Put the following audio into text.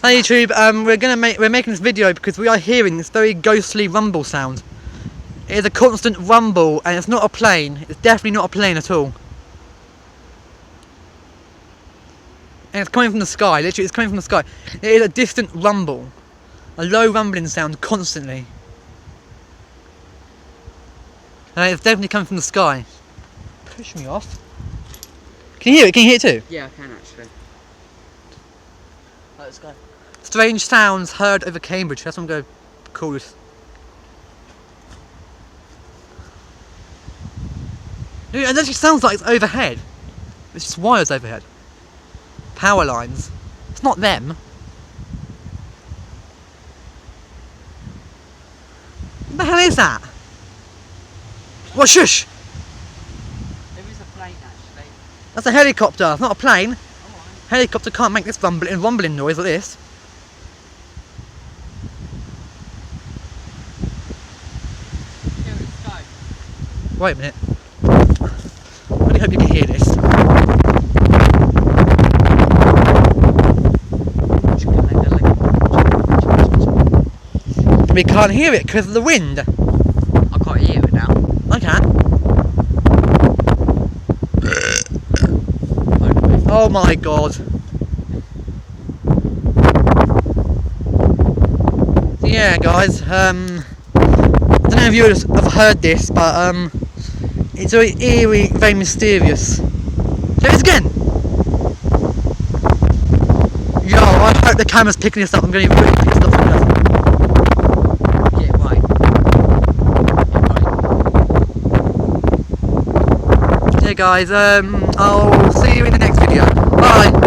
Hi YouTube, we're making this video because we are hearing this very ghostly rumble sound. It is a constant rumble and it's not a plane. It's definitely not a plane at all. And it's coming from the sky, literally it's coming from the sky. It is a distant rumble. A low rumbling sound constantly. And it's definitely coming from the sky. Push me off. Can you hear it? Can you hear it too? Yeah, I can actually. Right, let's go. Strange sounds heard over Cambridge. That's what I'm going to call this. Dude, it literally sounds like it's overhead. It's just wires overhead. Power lines. It's not them. What the hell is that? What, shush! There is a plane actually. That's a helicopter, it's not a plane. Oh, Helicopter can't make this rumbling noise like this. yeah, let's go. Wait a minute. I really hope you can hear this. We can't hear it because of the wind. I can't hear it now. I can. Oh my god. Yeah guys, I don't know if you have heard this, but it's very eerie, very mysterious. There it is again! Yo, I hope the camera's picking this up. I'm going to be really pissed off if it doesn't. Yeah, right. Yeah guys, I'll see you in the next video. Bye!